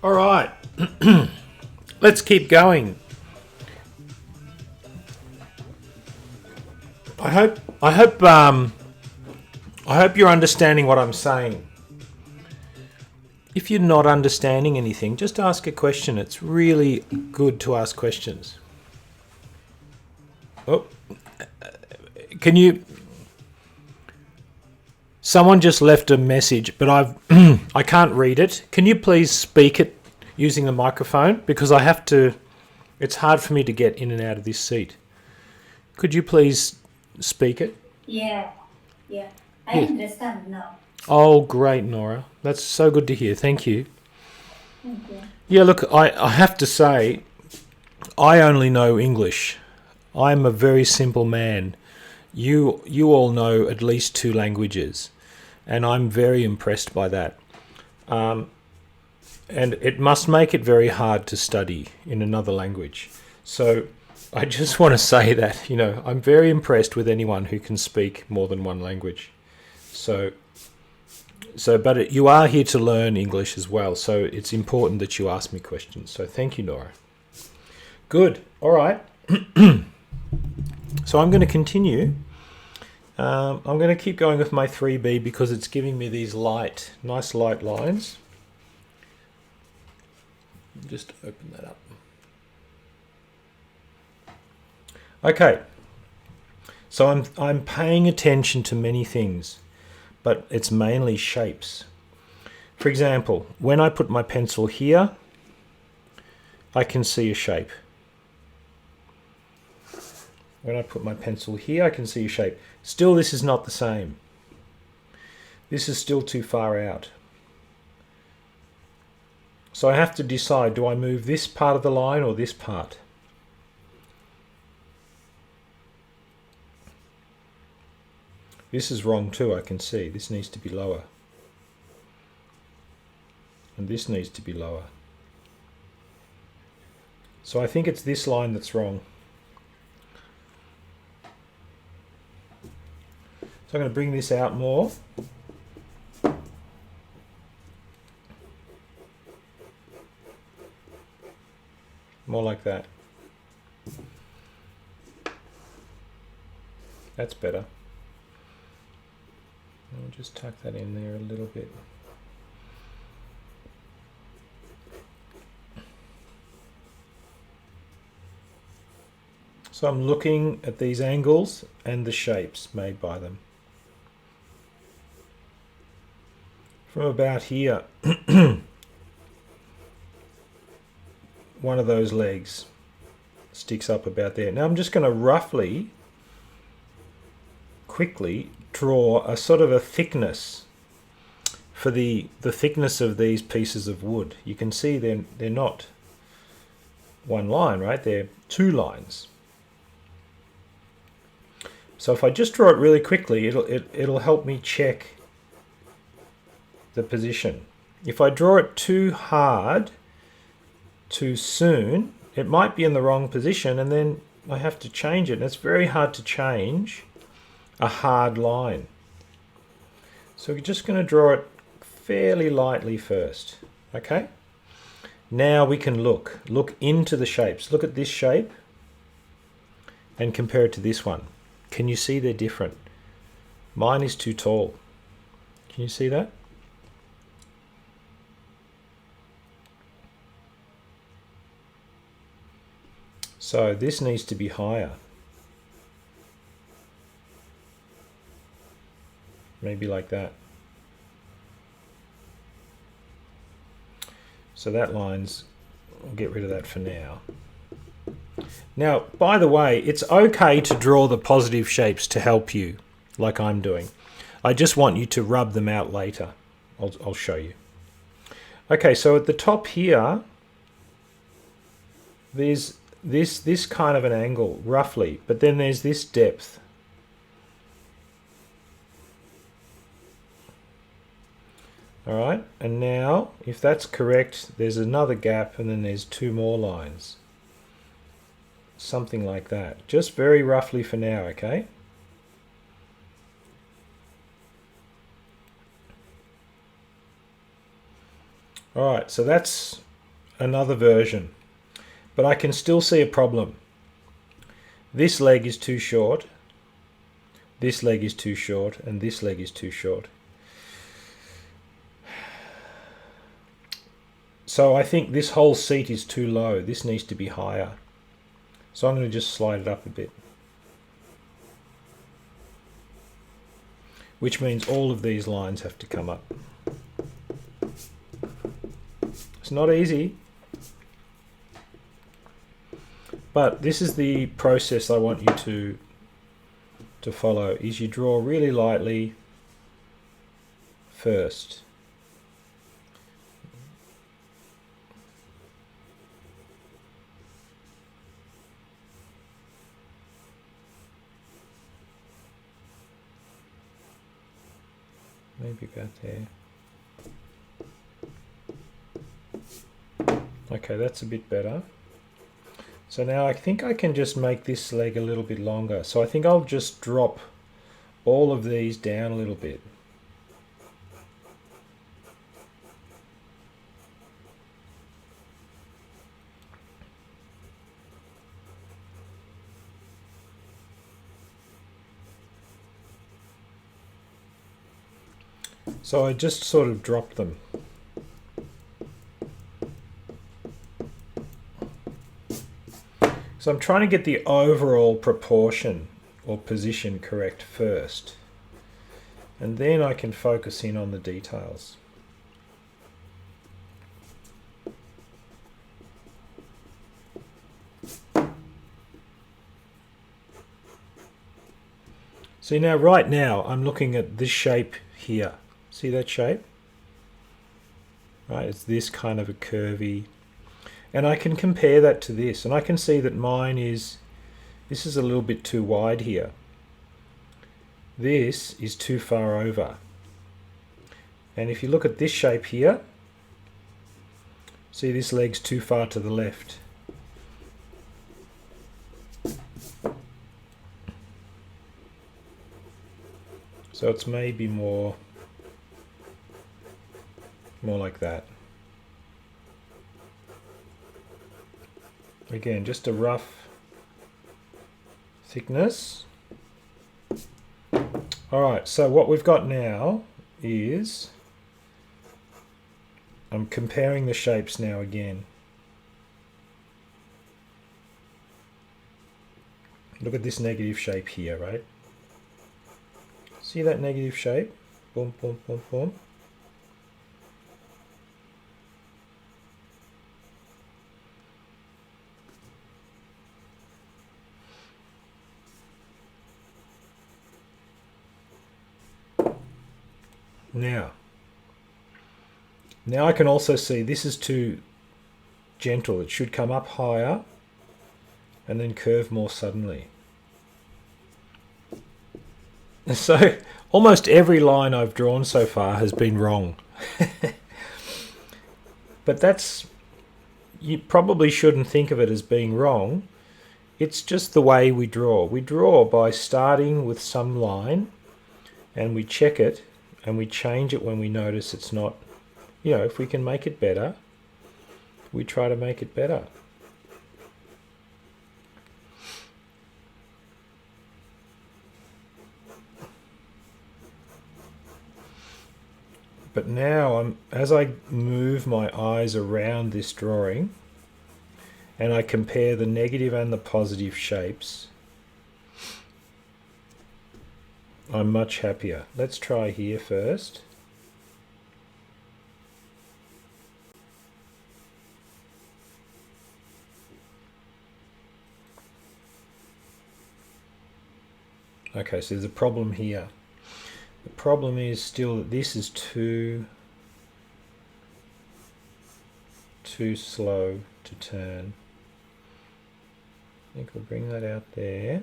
All right, let's keep going. I hope you're understanding what I'm saying. If you're not understanding anything, just ask a question. It's really good to ask questions. Oh, can you? Someone just left a message, but I can't read it. Can you please speak it using the microphone? Because I have to. It's hard for me to get in and out of this seat. Could you please speak it? Yeah. I understand now. Oh, great, Nora. That's so good to hear. Thank you. Thank you. Yeah, look, I have to say, I only know English. I'm a very simple man. You all know at least 2 languages, and I'm very impressed by that. And it must make it very hard to study in another language. So I just want to say that, I'm very impressed with anyone who can speak more than 1 language. But you are here to learn English as well, so it's important that you ask me questions. So thank you, Nora. Good. All right. So I'm going to continue. I'm going to keep going with my 3B because it's giving me these nice light lines. Just open that up. Okay. So I'm paying attention to many things, but it's mainly shapes. For example, when I put my pencil here, I can see a shape. When I put my pencil here, I can see a shape. Still, this is not the same. This is still too far out. So I have to decide, do I move this part of the line or this part? This is wrong too, I can see. This needs to be lower. And this needs to be lower. So I think it's this line that's wrong. So I'm going to bring this out more. More like that. That's better. I'll just tuck that in there a little bit. So I'm looking at these angles and the shapes made by them. From about here, one of those legs sticks up about there. Now I'm just going to quickly draw a sort of a thickness for the thickness of these pieces of wood. You can see they're not 1 line, right? They're 2 lines. So if I just draw it really quickly, it'll help me check the position. If I draw it too hard, too soon, it might be in the wrong position, and then I have to change it. And it's very hard to change a hard line. So we're just going to draw it fairly lightly first. Okay? Now we can look into the shapes. Look at this shape and compare it to this one. Can you see they're different? Mine is too tall. Can you see that? So this needs to be higher. Maybe like that. So that line's, I'll get rid of that for now. Now, by the way, it's okay to draw the positive shapes to help you, like I'm doing. I just want you to rub them out later. I'll show you. Okay, so at the top here, there's this kind of an angle, roughly, but then there's this depth. All right, and now, if that's correct, there's another gap, and then there's 2 more lines. Something like that. Just very roughly for now, okay? All right, so that's another version, but I can still see a problem. This leg is too short, this leg is too short, and this leg is too short. So I think this whole seat is too low. This needs to be higher. So I'm going to just slide it up a bit. Which means all of these lines have to come up. It's not easy, but this is the process I want you to follow, is you draw really lightly first. Maybe about there. Okay, that's a bit better. So now I think I can just make this leg a little bit longer. So I think I'll just drop all of these down a little bit. So I just sort of dropped them. So I'm trying to get the overall proportion or position correct first, and then I can focus in on the details. See, now right now I'm looking at this shape here. See that shape? Right, it's this kind of a curvy, and I can compare that to this, and I can see that mine is, this is a little bit too wide here. This is too far over. And if you look at this shape here, see this leg's too far to the left. So it's maybe more like that. Again, just a rough thickness. Alright, so what we've got now is, I'm comparing the shapes now again. Look at this negative shape here, right? See that negative shape? Boom, boom, boom, boom. Now I can also see this is too gentle. It should come up higher and then curve more suddenly. So almost every line I've drawn so far has been wrong. But that's, you probably shouldn't think of it as being wrong. It's just the way we draw. We draw by starting with some line and we check it and we change it when we notice it's not, you know, if we can make it better, we try to make it better. But now, as I move my eyes around this drawing and I compare the negative and the positive shapes, I'm much happier. Let's try here first. Okay, so there's a problem here. The problem is still that this is too slow to turn. I think we'll bring that out there.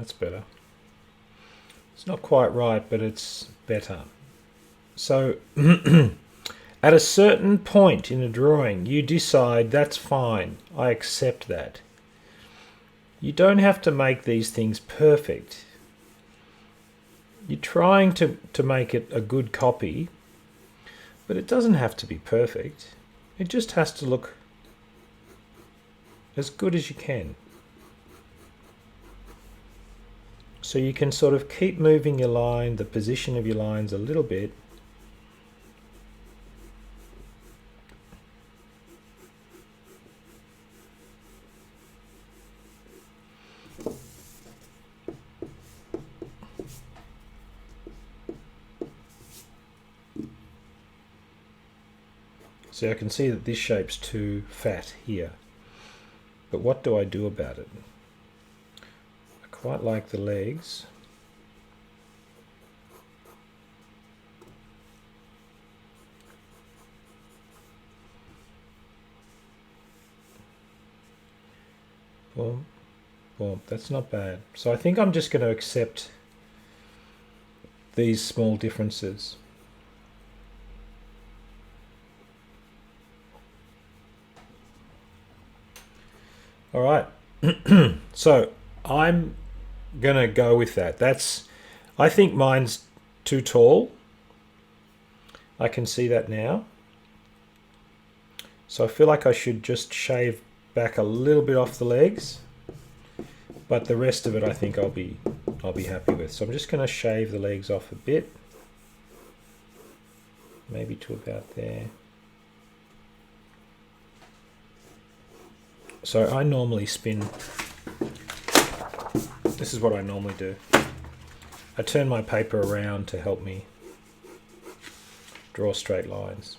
That's better. It's not quite right, but it's better. So at a certain point in a drawing, you decide that's fine, I accept that. You don't have to make these things perfect. You're trying to make it a good copy, but it doesn't have to be perfect. It just has to look as good as you can. So you can sort of keep moving your line, the position of your lines a little bit. So I can see that this shape's too fat here. But what do I do about it? I quite like the legs. Boom, boom, that's not bad. So I think I'm just going to accept these small differences. All right, so I'm gonna go with that. I think mine's too tall. I can see that now. So I feel like I should just shave back a little bit off the legs, but the rest of it I think I'll be happy with. So I'm just gonna shave the legs off a bit, maybe to about there. So I normally spin, this is what I normally do. I turn my paper around to help me draw straight lines,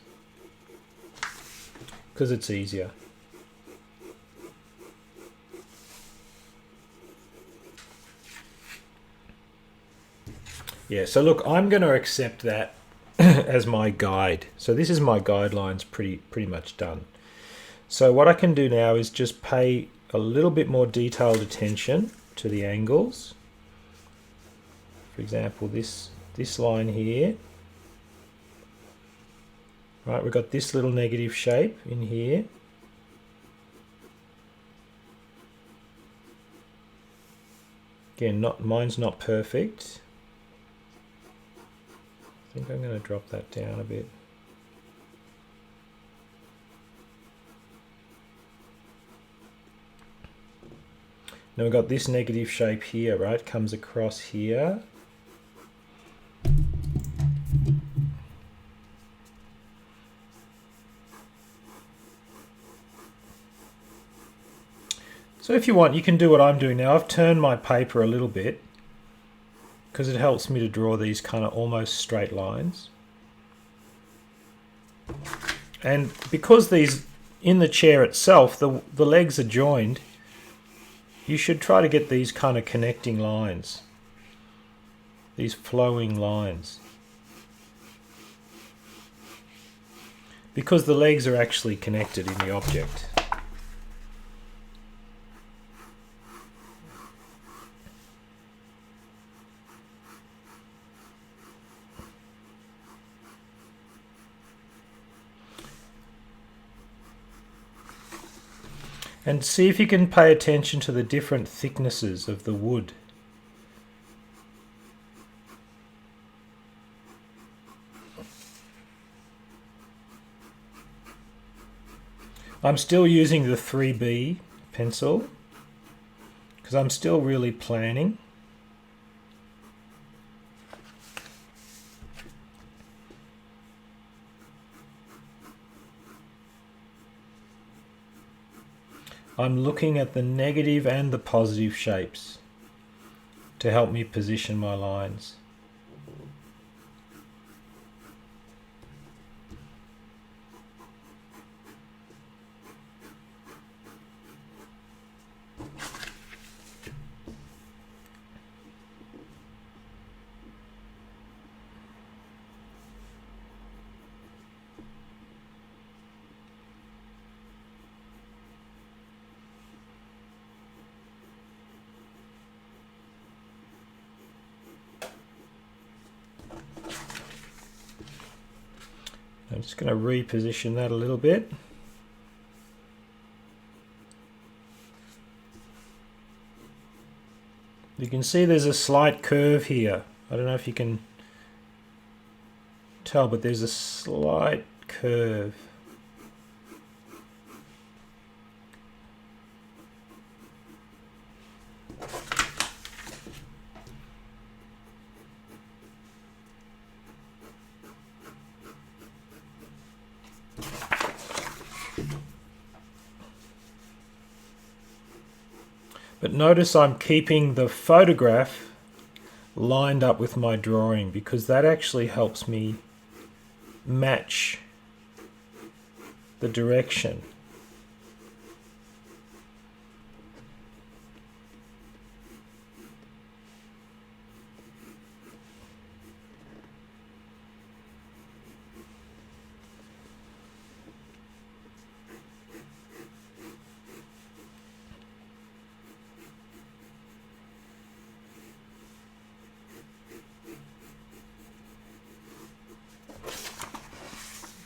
because it's easier. Yeah, so look, I'm going to accept that as my guide. So this is my guidelines pretty much done. So what I can do now is just pay a little bit more detailed attention to the angles. For example, this line here. Right, we've got this little negative shape in here. Again, mine's not perfect. I think I'm going to drop that down a bit. Now we've got this negative shape here, right? Comes across here. So if you want, you can do what I'm doing now. I've turned my paper a little bit because it helps me to draw these kind of almost straight lines. And because these, in the chair itself, the legs are joined, you should try to get these kind of connecting lines, these flowing lines, because the legs are actually connected in the object. And see if you can pay attention to the different thicknesses of the wood. I'm still using the 3B pencil because I'm still really planning. I'm looking at the negative and the positive shapes to help me position my lines. I'm just going to reposition that a little bit. You can see there's a slight curve here. I don't know if you can tell, but there's a slight curve. But notice I'm keeping the photograph lined up with my drawing, because that actually helps me match the direction.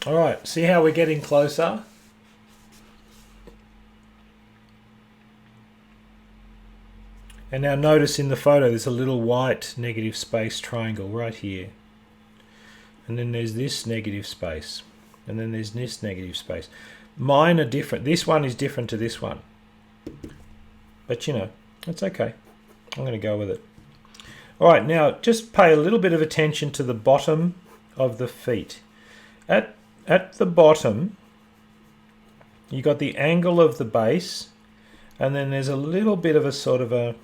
All right, see how we're getting closer? And now notice in the photo there's a little white negative space triangle right here. And then there's this negative space. And then there's this negative space. Mine are different. This one is different to this one. But you know, it's okay. I'm going to go with it. All right, now just pay a little bit of attention to the bottom of the feet. At the bottom, you got the angle of the base, and then there's a little bit of a sort of a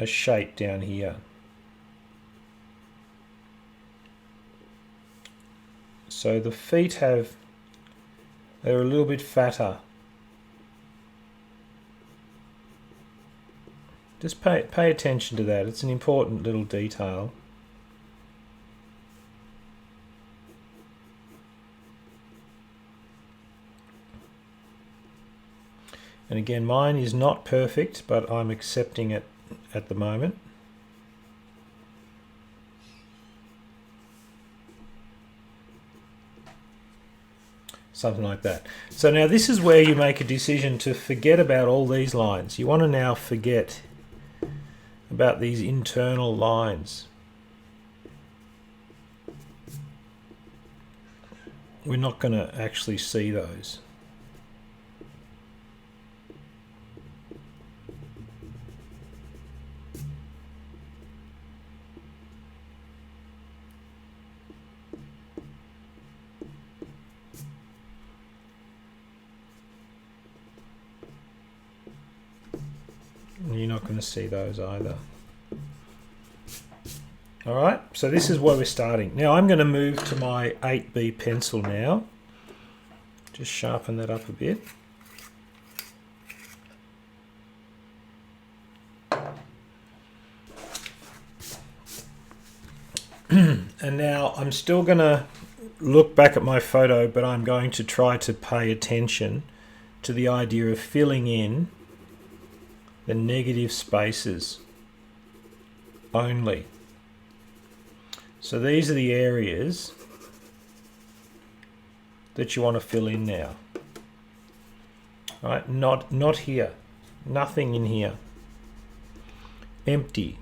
shape down here. So the feet they're a little bit fatter. Just pay attention to that. It's an important little detail. And again, mine is not perfect, but I'm accepting it at the moment. Something like that. So now this is where you make a decision to forget about all these lines. You want to now forget about these internal lines. We're not going to actually see those. You're not going to see those either. Alright, so this is where we're starting. Now I'm going to move to my 8B pencil now. Just sharpen that up a bit. And now I'm still going to look back at my photo, but I'm going to try to pay attention to the idea of filling in the negative spaces only. So these are the areas that you want to fill in now. All right, not here. Nothing in here. Empty.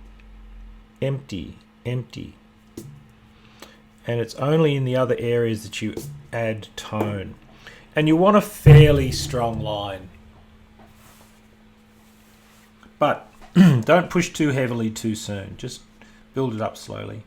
Empty. Empty. And it's only in the other areas that you add tone. And you want a fairly strong line. But don't push too heavily too soon. Just build it up slowly.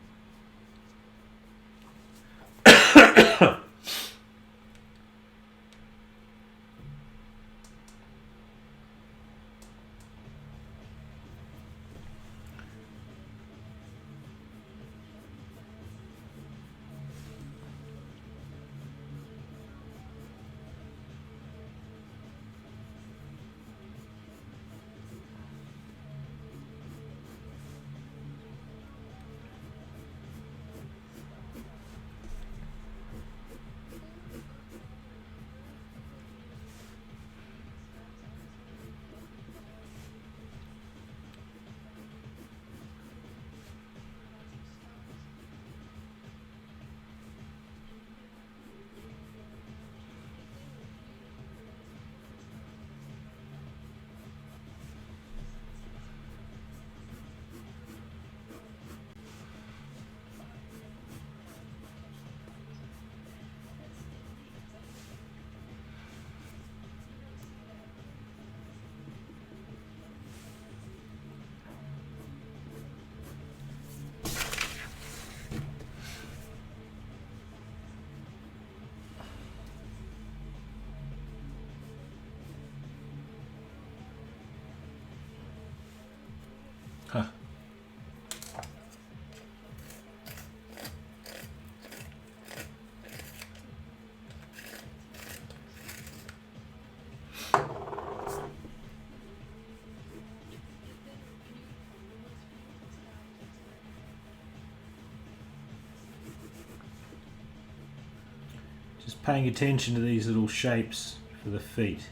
Just paying attention to these little shapes for the feet.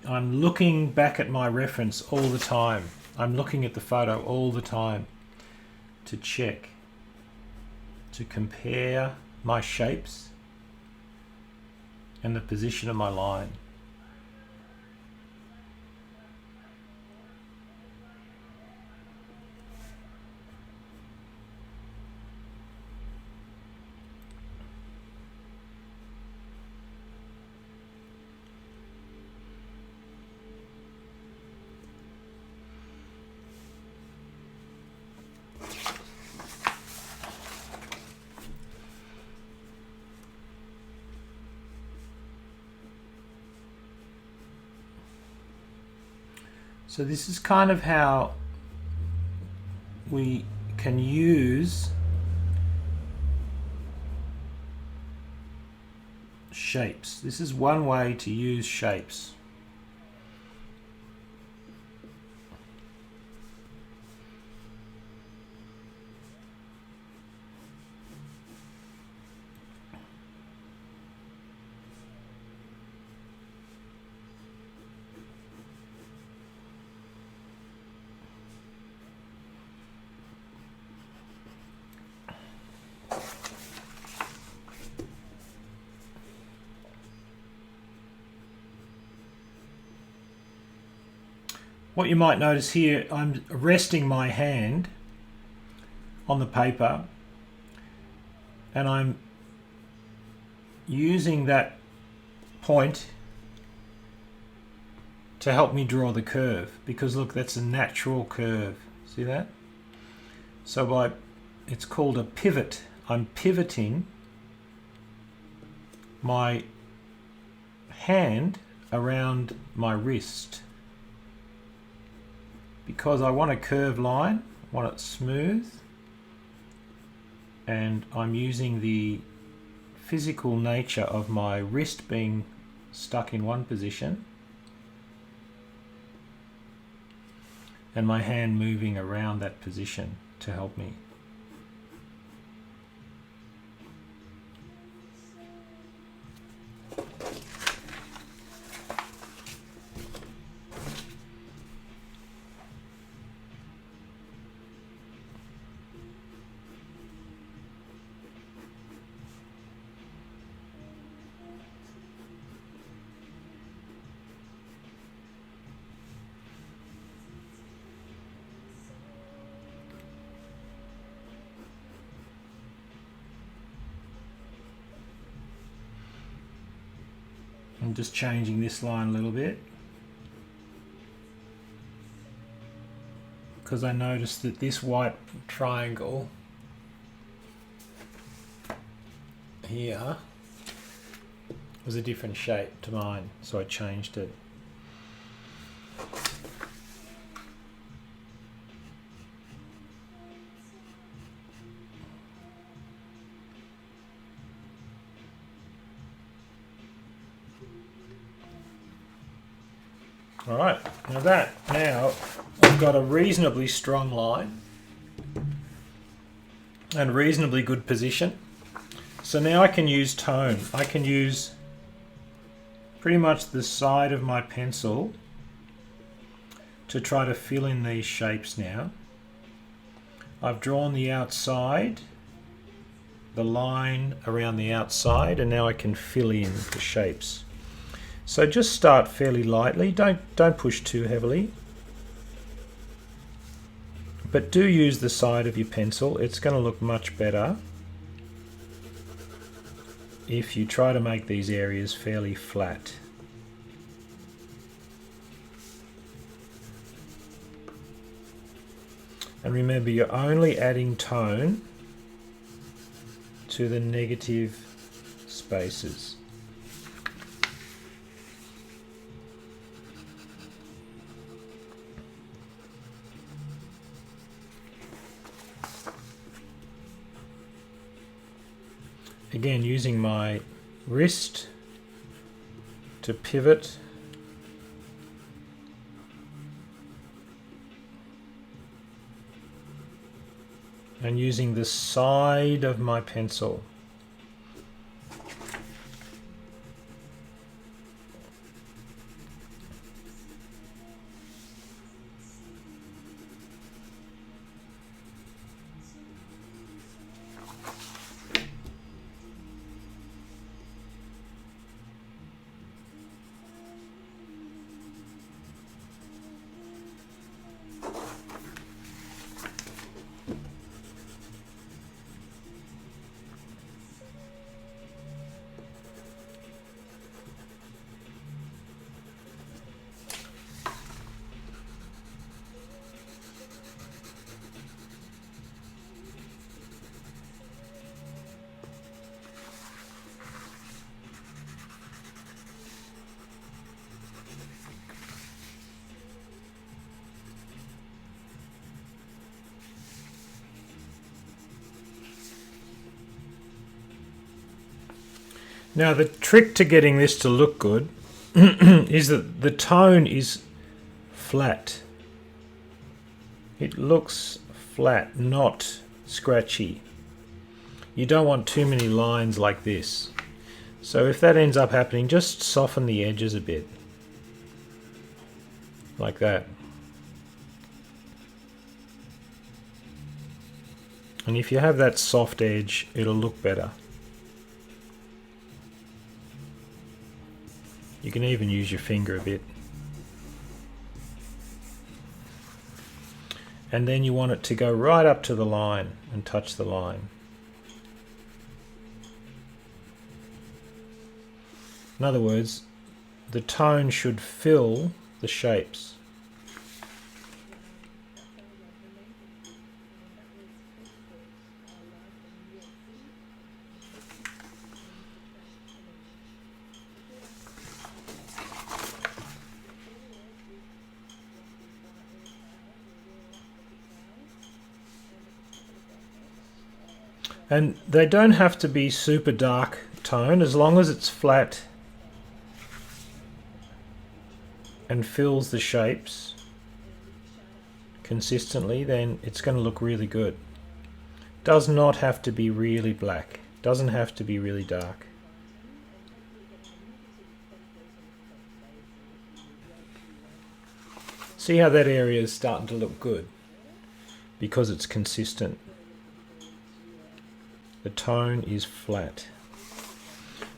I'm looking back at my reference all the time. I'm looking at the photo all the time to check, to compare my shapes and the position of my line. So this is kind of how we can use shapes. This is one way to use shapes. What you might notice here, I'm resting my hand on the paper and I'm using that point to help me draw the curve, because look, that's a natural curve. See that? So it's called a pivot. I'm pivoting my hand around my wrist, because I want a curved line, I want it smooth, and I'm using the physical nature of my wrist being stuck in one position and my hand moving around that position to help me. I'm just changing this line a little bit because I noticed that this white triangle here was a different shape to mine, so I changed it. Alright, now I've got a reasonably strong line and reasonably good position. So now I can use tone. I can use pretty much the side of my pencil to try to fill in these shapes now. I've drawn the outside, the line around the outside, and now I can fill in the shapes. So just start fairly lightly, don't push too heavily. But do use the side of your pencil. It's going to look much better if you try to make these areas fairly flat. And remember, you're only adding tone to the negative spaces. Again, using my wrist to pivot. And using the side of my pencil. Now the trick to getting this to look good is that the tone is flat. It looks flat, not scratchy. You don't want too many lines like this. So if that ends up happening, just soften the edges a bit. Like that. And if you have that soft edge, it'll look better. You can even use your finger a bit. And then you want it to go right up to the line and touch the line. In other words, the tone should fill the shapes. And they don't have to be super dark tone, as long as it's flat and fills the shapes consistently, then it's going to look really good. Does not have to be really black, doesn't have to be really dark. See how that area is starting to look good because it's consistent. The tone is flat.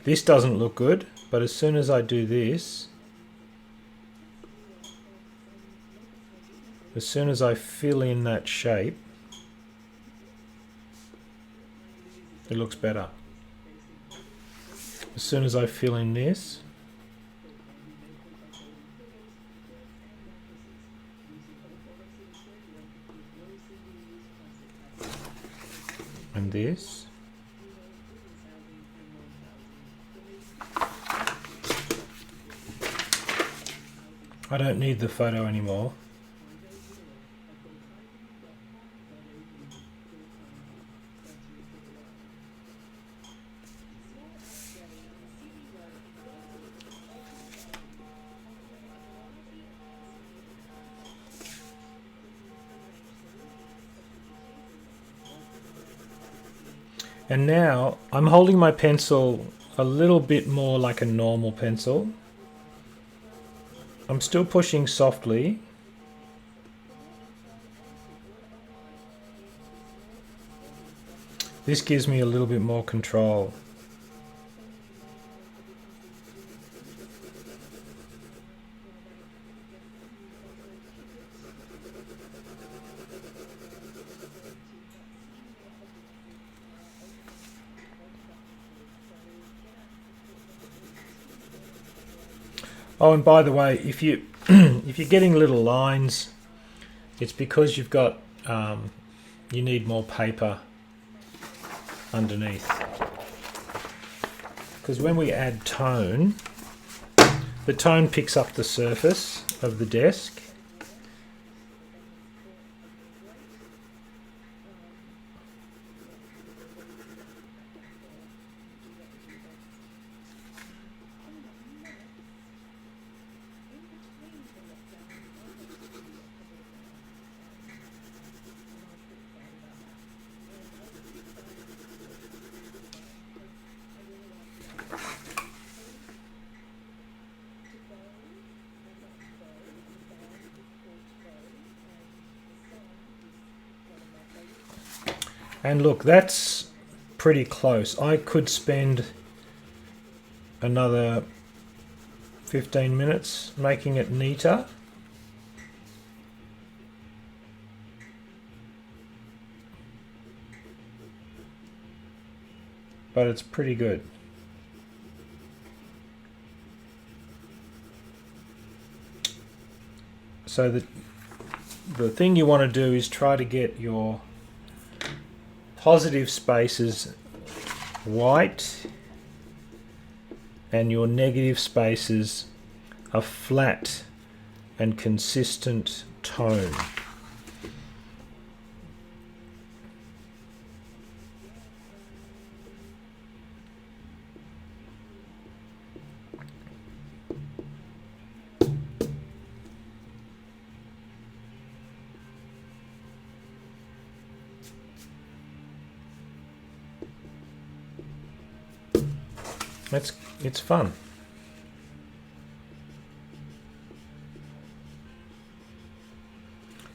This doesn't look good, but as soon as I do this, as soon as I fill in that shape, it looks better. As soon as I fill in this, and this, I don't need the photo anymore. And now I'm holding my pencil a little bit more like a normal pencil. I'm still pushing softly. This gives me a little bit more control. Oh, and by the way, if you if you're getting little lines, it's because you've got you need more paper underneath. Because when we add tone, the tone picks up the surface of the desk. And look, that's pretty close. I could spend another 15 minutes making it neater. But it's pretty good. So the thing you want to do is try to get your positive spaces white and your negative spaces a flat and consistent tone. It's fun.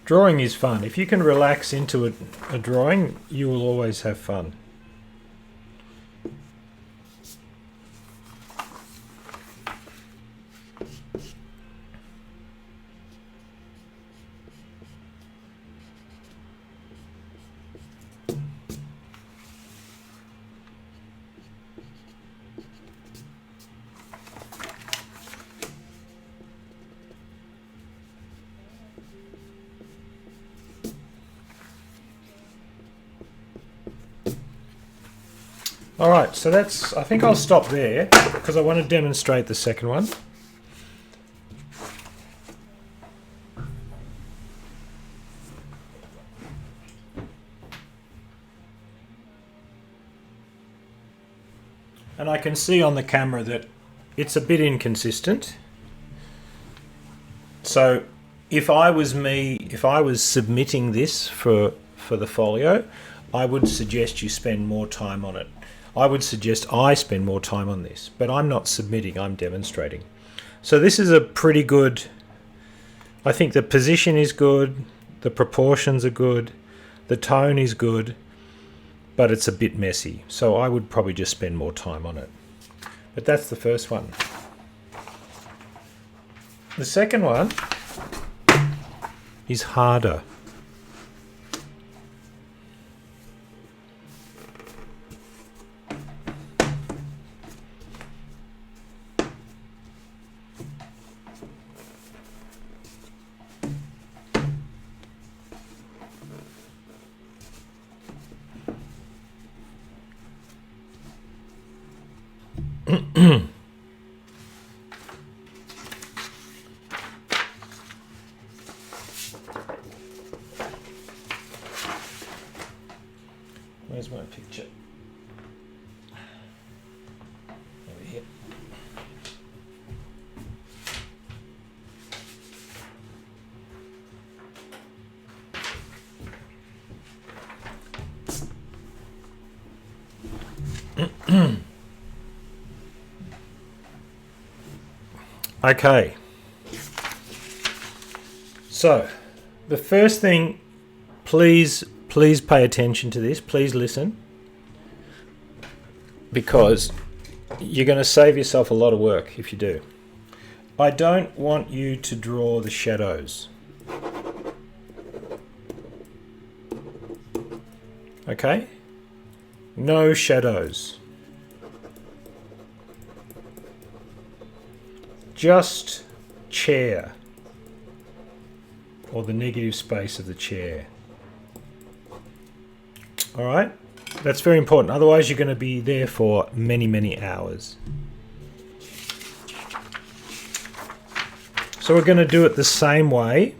Drawing is fun. If you can relax into a drawing, you will always have fun. All right, so that's, I think I'll stop there because I want to demonstrate the second one. And I can see on the camera that it's a bit inconsistent. So if I was submitting this for the folio, I would suggest you spend more time on it. I would suggest I spend more time on this, but I'm not submitting, I'm demonstrating. So this is a pretty good, I think the position is good, the proportions are good, the tone is good, but it's a bit messy. So I would probably just spend more time on it. But that's the first one. The second one is harder. Where's my picture? Over here. Okay. So, the first thing, please pay attention to this. Please listen, because you're going to save yourself a lot of work if you do. I don't want you to draw the shadows. Okay? No shadows. just chair, or the negative space of the chair. All right, that's very important. Otherwise, you're going to be there for many, many hours. So we're going to do it the same way.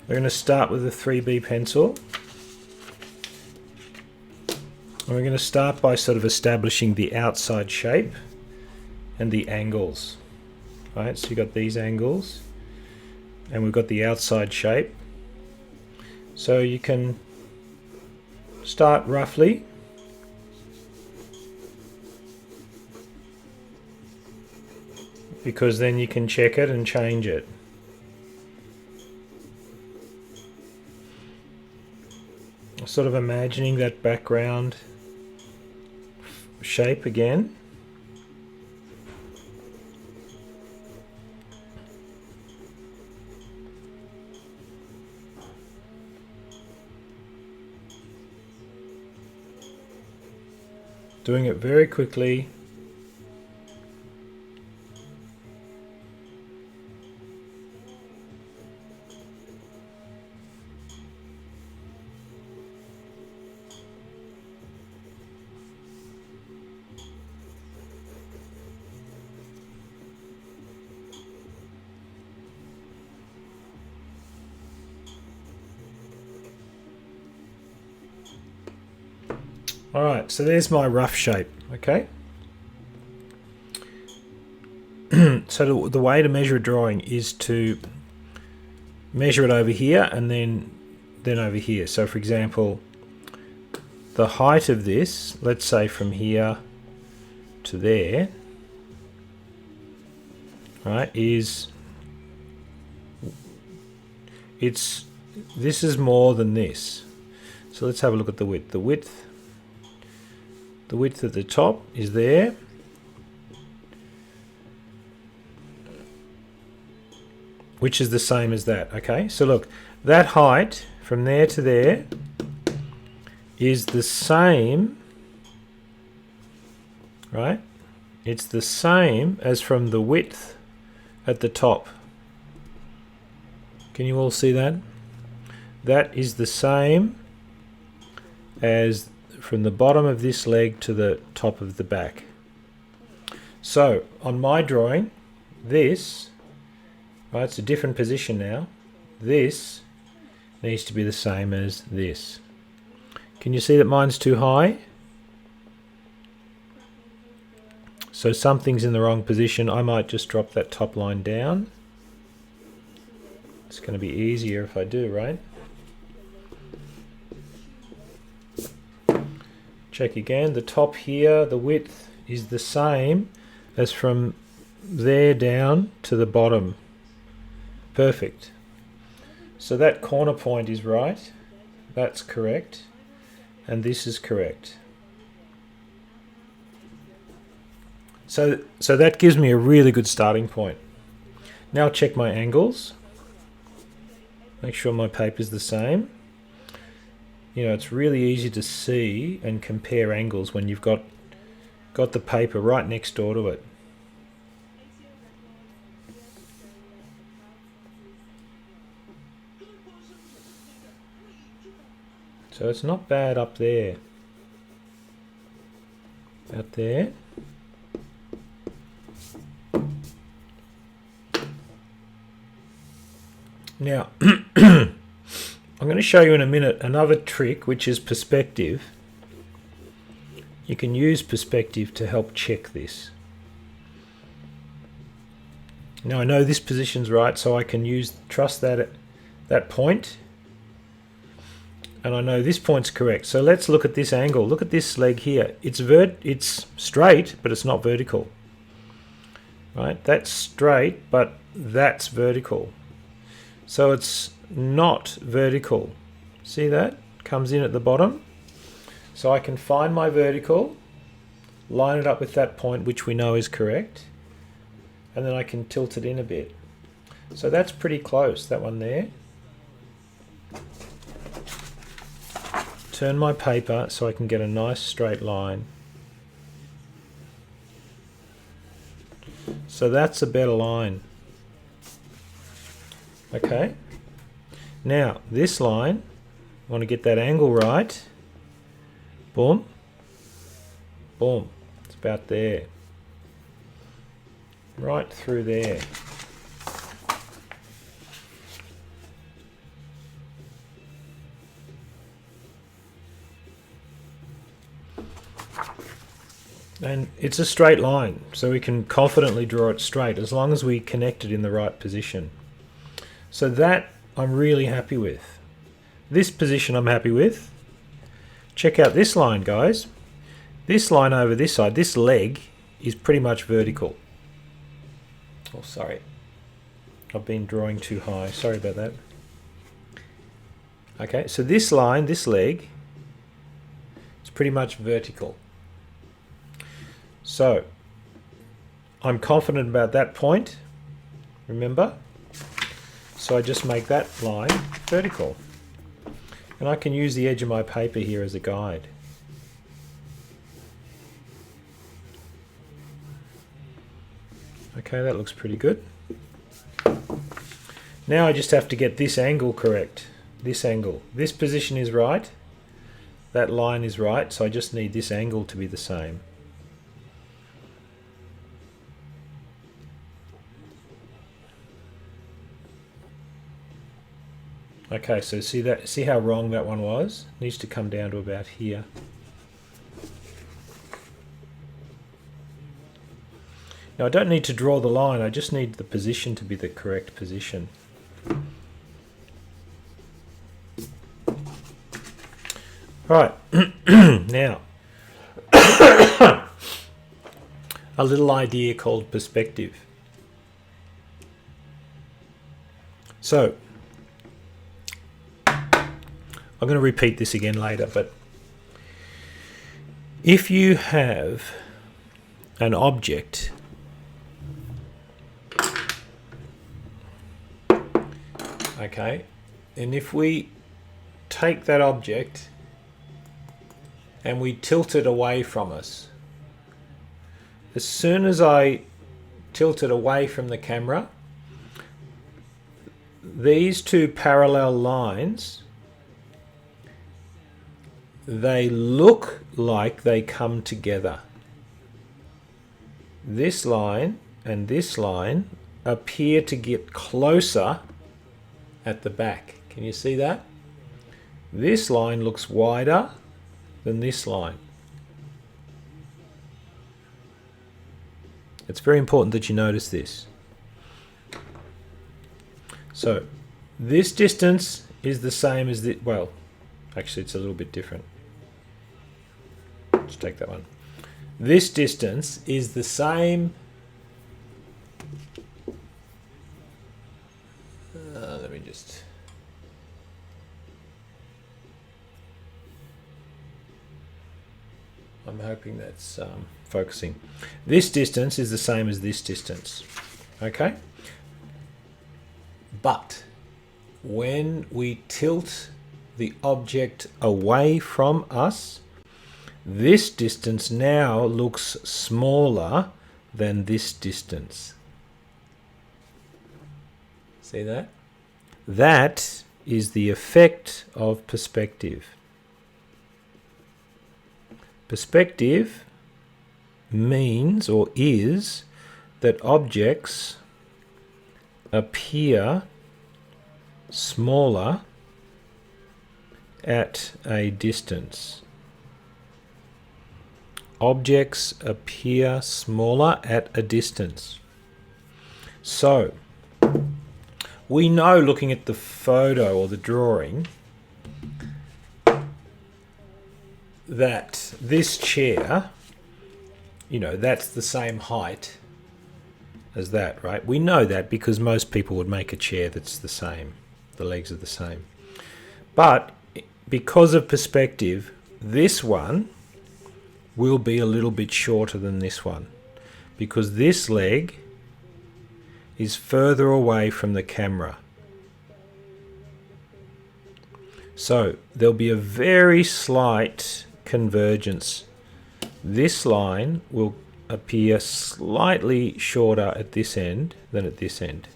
We're going to start with a 3B pencil. And we're going to start by sort of establishing the outside shape and the angles. Right, so you've got these angles and we've got the outside shape. So you can start roughly. Because then you can check it and change it. Sort of imagining that background shape again. Doing it very quickly. Alright, so there's my rough shape, okay? So the way to measure a drawing is to measure it over here and then over here. So for example, the height of this, let's say from here to there, right, this is more than this. So let's have a look at the width. The width at the top is there. Which is the same as that, okay? So look, that height from there to there is the same, right? It's the same as from the width at the top. Can you all see that? That is the same as from the bottom of this leg to the top of the back. So on my drawing, this, right, it's a different position now. This needs to be the same as this. Can you see that mine's too high? So something's in the wrong position. I might just drop that top line down. It's going to be easier if I do, right? Check again, the top here, the width is the same as from there down to the bottom. Perfect. So that corner point is right, that's correct, and this is correct. So that gives me a really good starting point. Now check my angles. Make sure my paper's the same. You know, it's really easy to see and compare angles when you've got the paper right next door to it. So it's not bad up there. Out there. Now, I'm going to show you in a minute another trick, which is perspective. You can use perspective to help check this. Now I know this position's right, so I can trust that point, and I know this point's correct. So let's look at this angle. Look at this leg here. It's straight, but it's not vertical. Right? That's straight, but that's vertical. So it's not vertical. See that? Comes in at the bottom. So I can find my vertical, line it up with that point which we know is correct, and then I can tilt it in a bit. So that's pretty close, that one there. Turn my paper so I can get a nice straight line. So that's a better line. Okay. Now, this line, I want to get that angle right. Boom. Boom. It's about there. Right through there. And it's a straight line, so we can confidently draw it straight as long as we connect it in the right position. So that I'm really happy with. This position I'm happy with. Check out this line, guys. This line over this side, this leg, is pretty much vertical. Oh, sorry. I've been drawing too high. Sorry about that. Okay, so this line, this leg, is pretty much vertical. So, I'm confident about that point, remember? So I just make that line vertical. And I can use the edge of my paper here as a guide. Okay, that looks pretty good. Now I just have to get this angle correct. This angle. This position is right. That line is right, so I just need this angle to be the same. Okay, so see how wrong that one was? It needs to come down to about here. Now I don't need to draw the line, I just need the position to be the correct position. Right, now, a little idea called perspective. So, I'm going to repeat this again later, but if you have an object okay, and if we take that object and we tilt it away from us, as soon as I tilt it away from the camera, these two parallel lines, they look like they come together. This line and this line appear to get closer at the back. Can you see that? This line looks wider than this line. It's very important that you notice this. So this distance is the same as the, well, actually it's a little bit different. Let's take that one. This distance is the same. Let me just. I'm hoping that's focusing. This distance is the same as this distance. Okay? But when we tilt the object away from us, this distance now looks smaller than this distance. See that? That is the effect of perspective. Perspective means or is that objects appear smaller at a distance. Objects appear smaller at a distance. So, we know looking at the photo or the drawing that this chair, you know, that's the same height as that, right? We know that because most people would make a chair that's the same. The legs are the same. But because of perspective, this one will be a little bit shorter than this one because this leg is further away from the camera. So there'll be a very slight convergence. This line will appear slightly shorter at this end than at this end.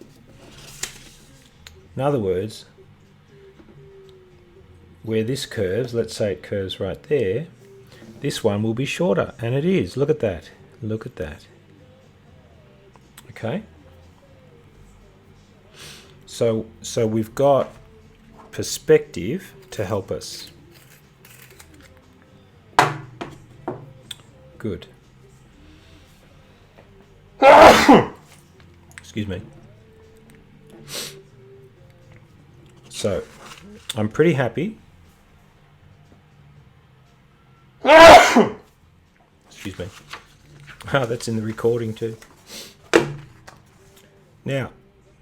In other words, where this curves, let's say it curves right there, this one will be shorter, and it is. Look at that. Look at that. Okay? So we've got perspective to help us. Good. Excuse me. So, I'm pretty happy. Excuse me. Oh, that's in the recording too. Now,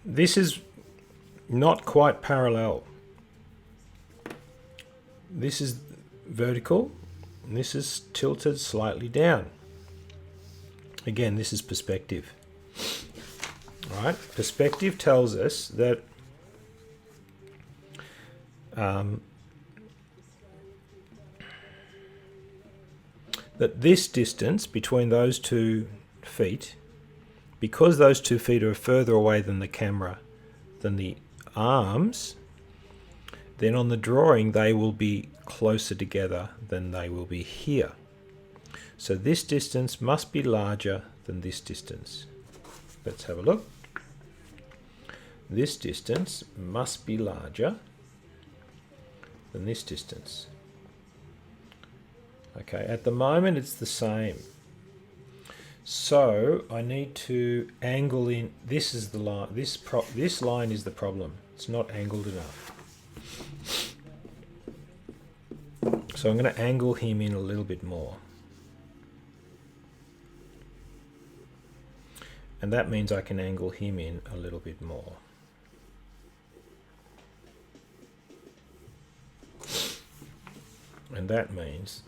this is not quite parallel. This is vertical, and this is tilted slightly down. Again, this is perspective. All right? Perspective tells us that that this distance between those 2 feet, because those 2 feet are further away than the camera, than the arms, then on the drawing they will be closer together than they will be here. So this distance must be larger than this distance. Let's have a look. This distance must be larger than this distance. Okay, at the moment it's the same. So I need to angle in. This is the line. This line is the problem. It's not angled enough. So I'm going to angle him in a little bit more. And that means I can angle him in a little bit more. And that means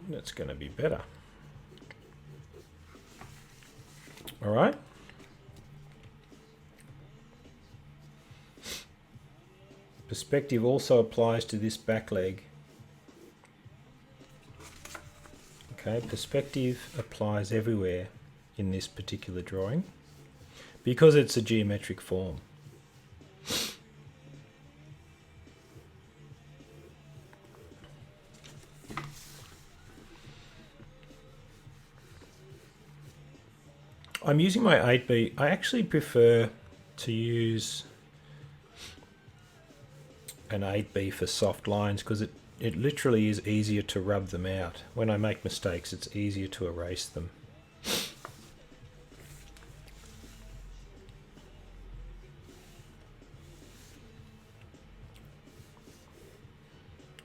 that's going to be better. All right. Perspective also applies to this back leg. Okay, perspective applies everywhere in this particular drawing because it's a geometric form. I'm using my 8B. I actually prefer to use an 8B for soft lines because it literally is easier to rub them out. When I make mistakes, it's easier to erase them.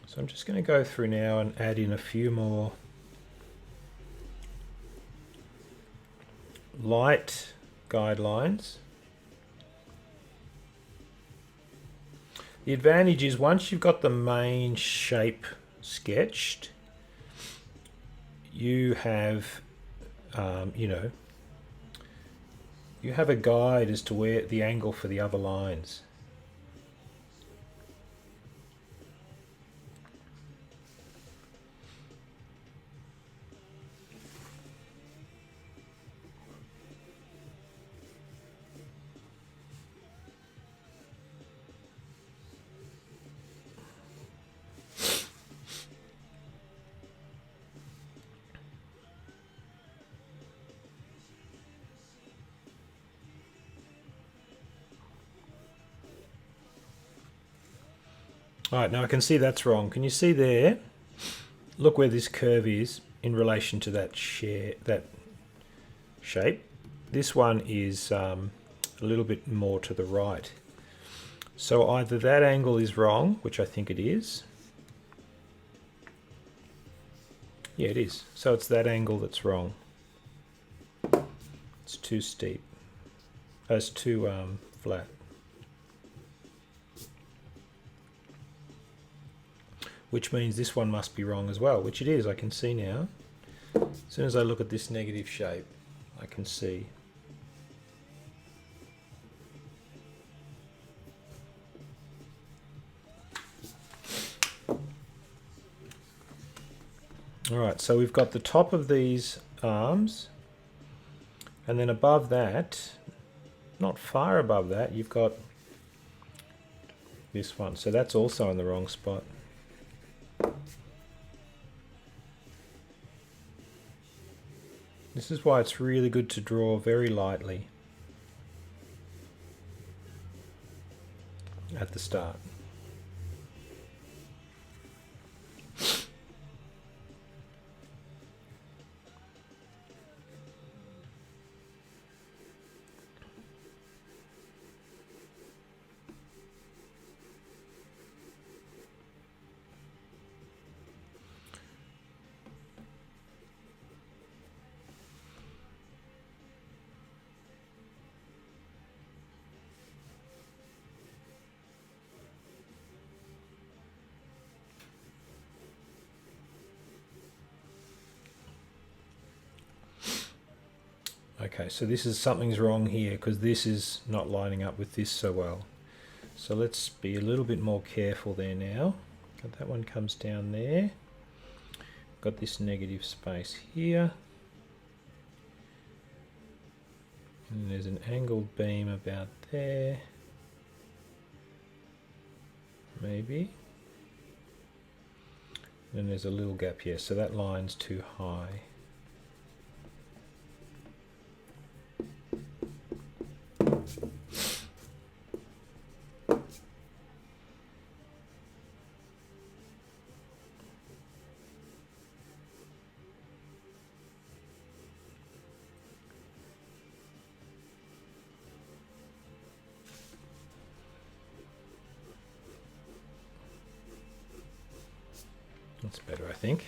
So I'm just going to go through now and add in a few more light guidelines. The advantage is once you've got the main shape sketched, you have, you have a guide as to where the angle for the other lines. Alright, now I can see that's wrong. Can you see there? Look where this curve is in relation to that shape. This one is a little bit more to the right. So either that angle is wrong, which I think it is. Yeah, it is. So it's that angle that's wrong. It's too steep. It's too flat. Which means this one must be wrong as well, which it is. I can see now. As soon as I look at this negative shape, I can see. Alright, so we've got the top of these arms. And then above that, not far above that, you've got this one. So that's also in the wrong spot. This is why it's really good to draw very lightly at the start. Okay, so this is something's wrong here because this is not lining up with this so well. So let's be a little bit more careful there now. Got that one comes down there. Got this negative space here. And there's an angled beam about there. Maybe. And there's a little gap here, so that line's too high. That's better, I think.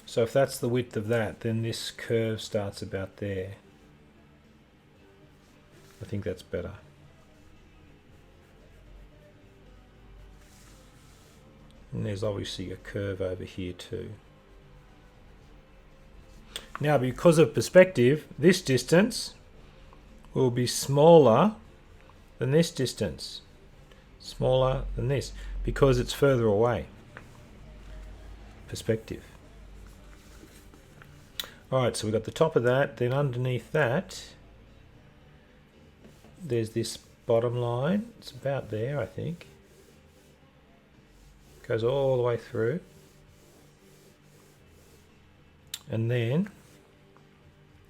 So if that's the width of that, then this curve starts about there. I think that's better. And there's obviously a curve over here too. Now, because of perspective, this distance will be smaller than this distance. Smaller than this, because it's further away. Perspective. Alright, so we've got the top of that, then underneath that there's this bottom line. It's about there, I think. Goes all the way through. And then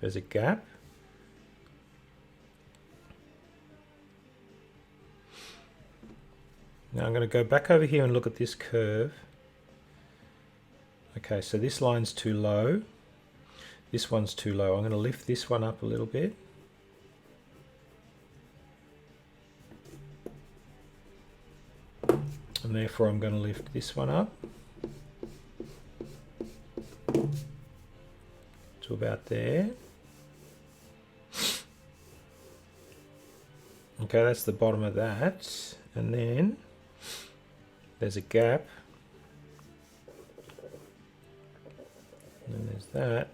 there's a gap. Now I'm going to go back over here and look at this curve. Okay, so this line's too low. This one's too low. I'm going to lift this one up a little bit. And therefore I'm going to lift this one up to about there. Okay, that's the bottom of that. And then there's a gap. And then there's that.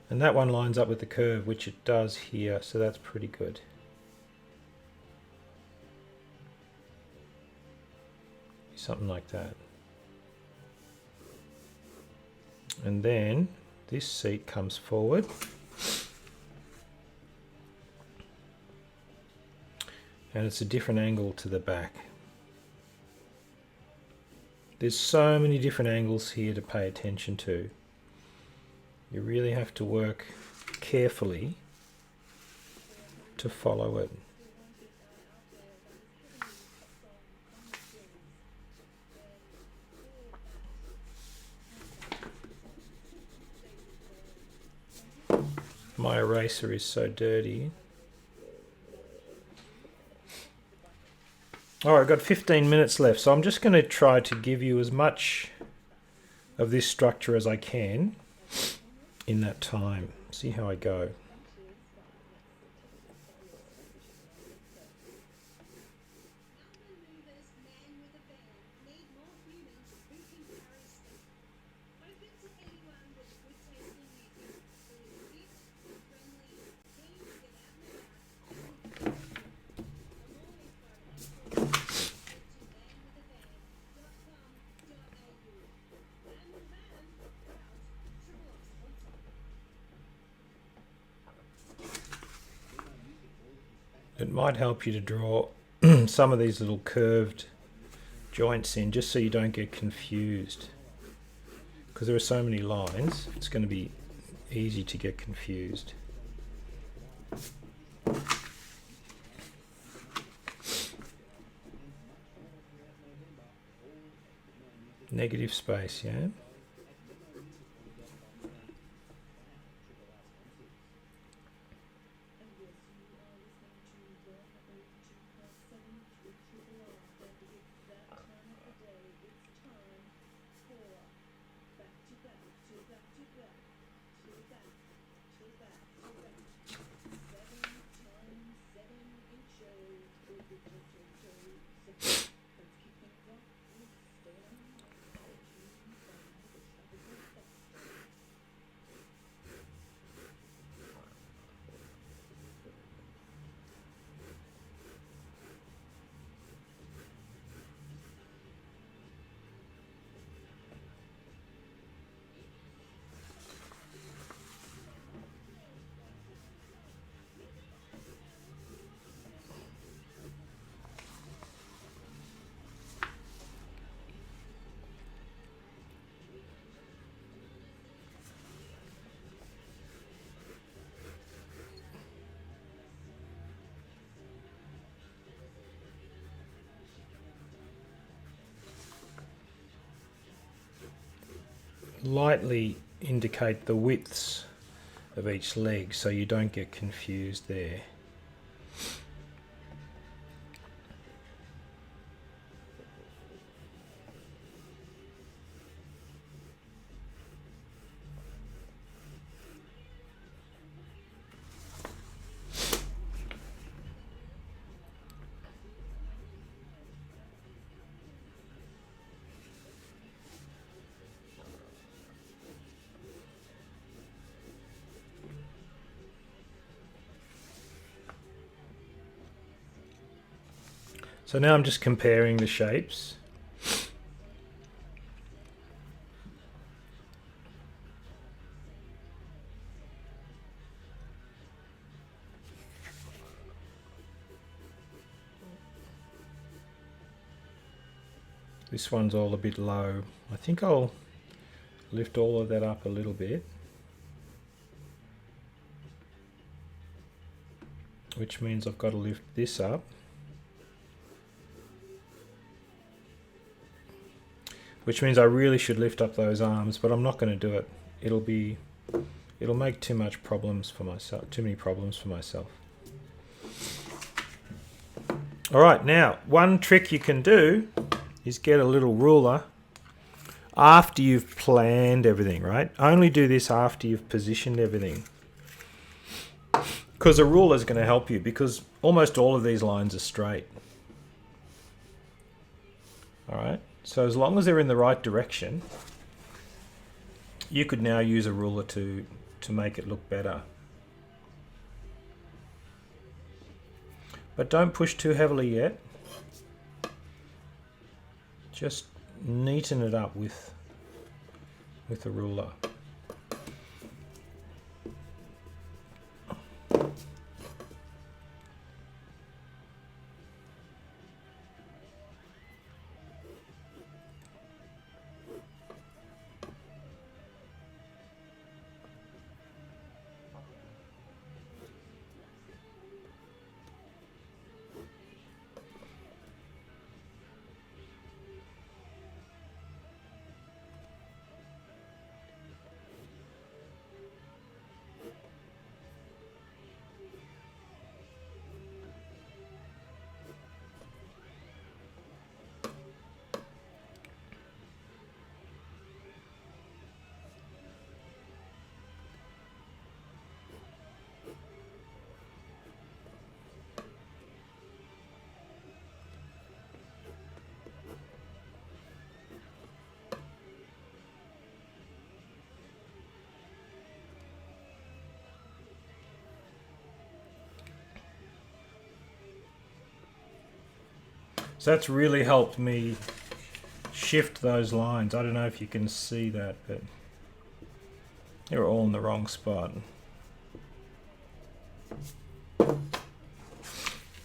And that one lines up with the curve, which it does here, so that's pretty good. Something like that. And then this seat comes forward. And it's a different angle to the back. There's so many different angles here to pay attention to. You really have to work carefully to follow it. My eraser is so dirty. Alright, I've got 15 minutes left, so I'm just going to try to give you as much of this structure as I can in that time. See how I go. It might help you to draw some of these little curved joints in, just so you don't get confused. Because there are so many lines, it's going to be easy to get confused. Negative space, yeah. Lightly indicate the widths of each leg so you don't get confused there. So now I'm just comparing the shapes. This one's all a bit low. I think I'll lift all of that up a little bit, which means I've got to lift this up. Which means I really should lift up those arms, but I'm not going to do it. It'll make too much problems for myself, too many problems for myself. All right, now one trick you can do is get a little ruler after you've planned everything, right? Only do this after you've positioned everything. Because a ruler is going to help you, because almost all of these lines are straight. All right. So as long as they're in the right direction, you could now use a ruler to make it look better. But don't push too heavily yet. Just neaten it up with a ruler. So that's really helped me shift those lines. I don't know if you can see that, but they're all in the wrong spot.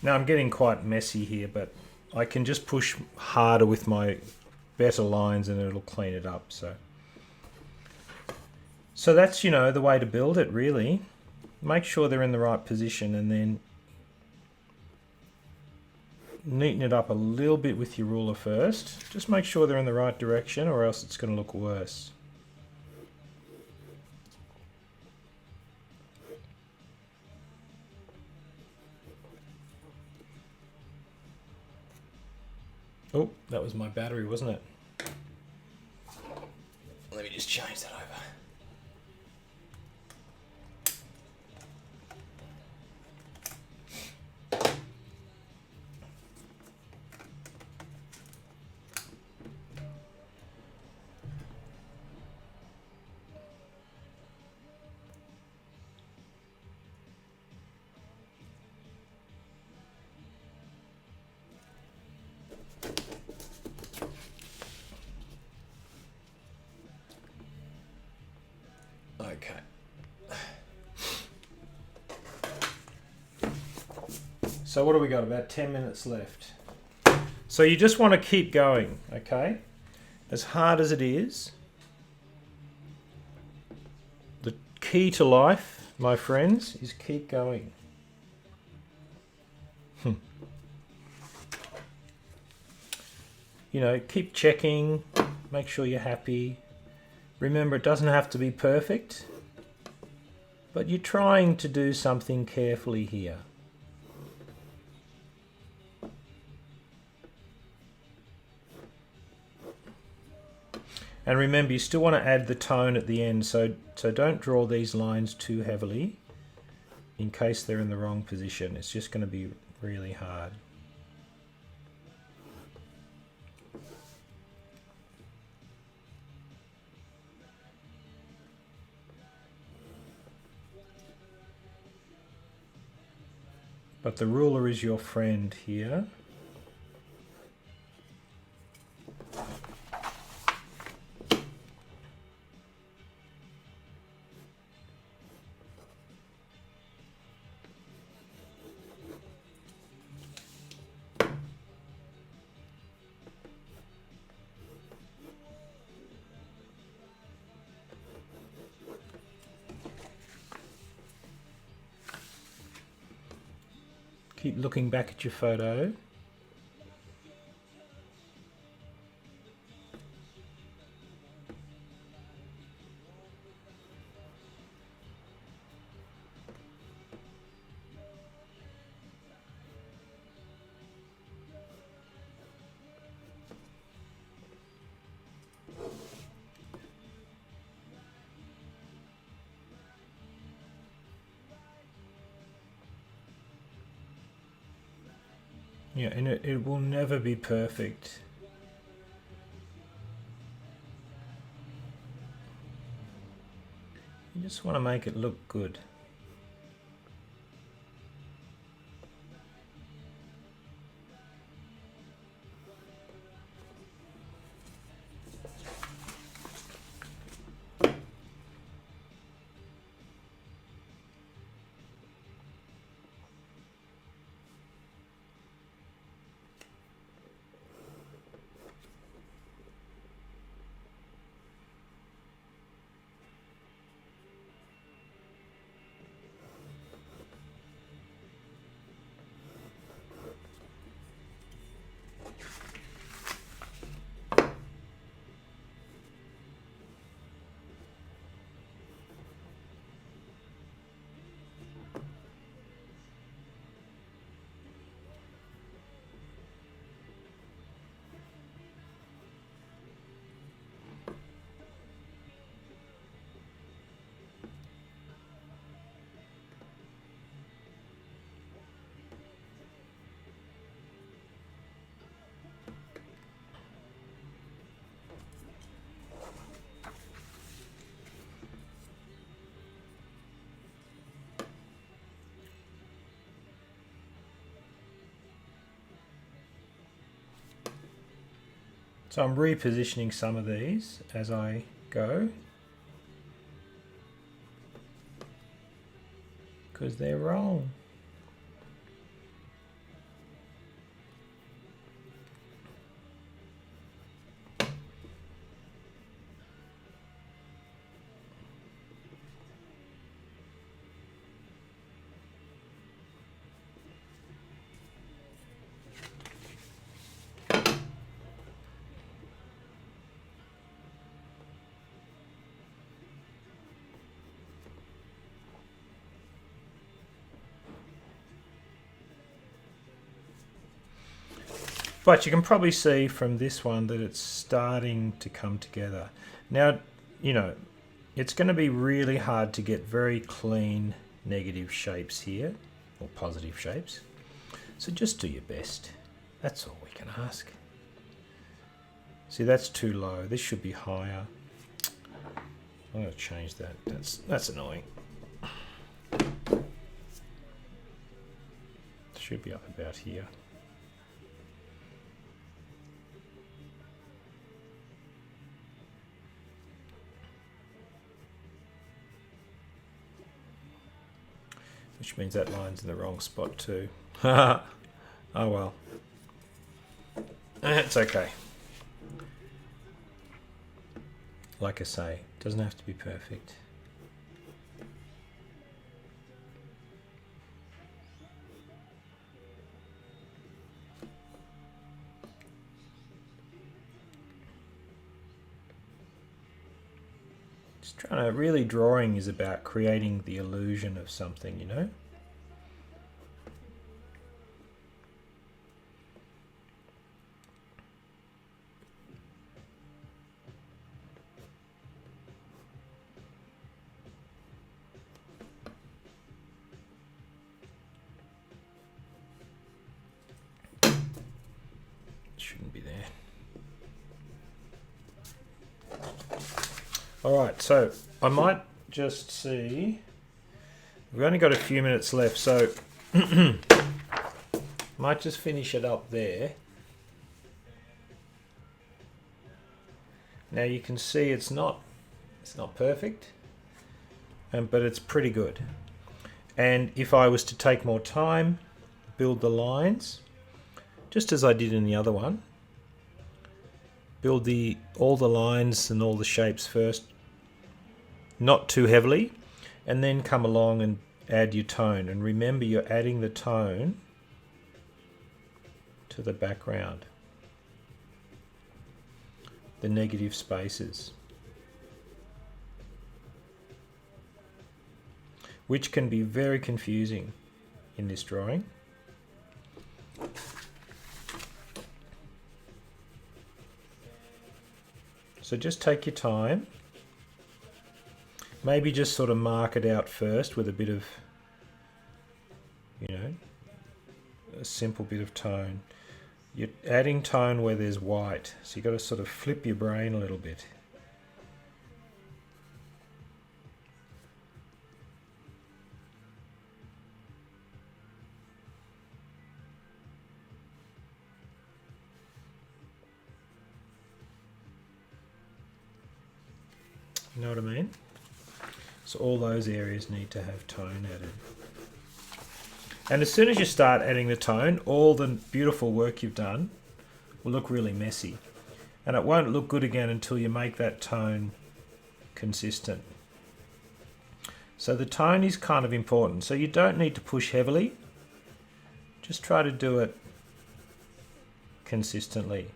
Now I'm getting quite messy here, but I can just push harder with my better lines and it'll clean it up. So that's, you know, the way to build it really. Make sure they're in the right position and then neaten it up a little bit with your ruler first. Just make sure they're in the right direction or else it's going to look worse. Oh, that was my battery, wasn't it? Let me just change that over. Okay. So what do we got? About 10 minutes left. So you just want to keep going, okay? As hard as it is. The key to life, my friends, is keep going. You know, keep checking, make sure you're happy. Remember, it doesn't have to be perfect, but you're trying to do something carefully here. And remember, you still want to add the tone at the end, so don't draw these lines too heavily in case they're in the wrong position. It's just going to be really hard. But the ruler is your friend here. Keep looking back at your photo. Yeah, and it will never be perfect. You just want to make it look good. So I'm repositioning some of these as I go, because they're wrong. But you can probably see from this one that it's starting to come together. Now, you know, it's going to be really hard to get very clean negative shapes here, or positive shapes. So just do your best. That's all we can ask. See, that's too low. This should be higher. I'm going to change that. That's annoying. Should be up about here. Which means that line's in the wrong spot too. Oh well. It's okay. Like I say, it doesn't have to be perfect. Just trying to, really drawing is about creating the illusion of something, you know? Shouldn't be there. Alright, so I might just see. We've only got a few minutes left, so might just finish it up there. Now you can see it's not perfect, but it's pretty good. And if I was to take more time, build the lines, just as I did in the other one, build all the lines and all the shapes first, not too heavily, and then come along and add your tone. And remember, you're adding the tone to the background, the negative spaces, which can be very confusing in this drawing. So just take your time. Maybe just sort of mark it out first with a bit of, you know, a simple bit of tone. You're adding tone where there's white, so you've got to sort of flip your brain a little bit. You know what I mean? So all those areas need to have tone added. And as soon as you start adding the tone, all the beautiful work you've done will look really messy. And it won't look good again until you make that tone consistent. So the tone is kind of important. So you don't need to push heavily. Just try to do it consistently.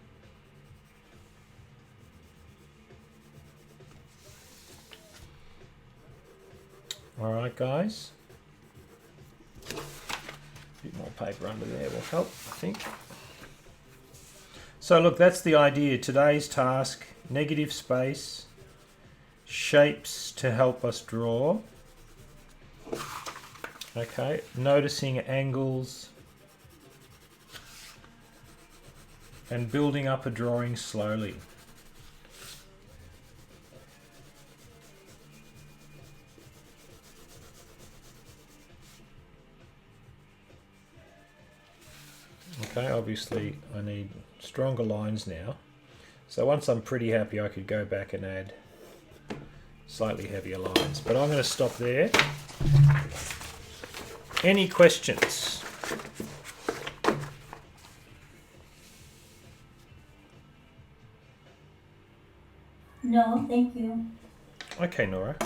Alright guys, a bit more paper under there will help, I think. So look, that's the idea. Today's task, negative space, shapes to help us draw. Okay, noticing angles and building up a drawing slowly. Okay, obviously I need stronger lines now. So once I'm pretty happy, I could go back and add slightly heavier lines. But I'm going to stop there. Any questions? No, thank you. Okay, Nora.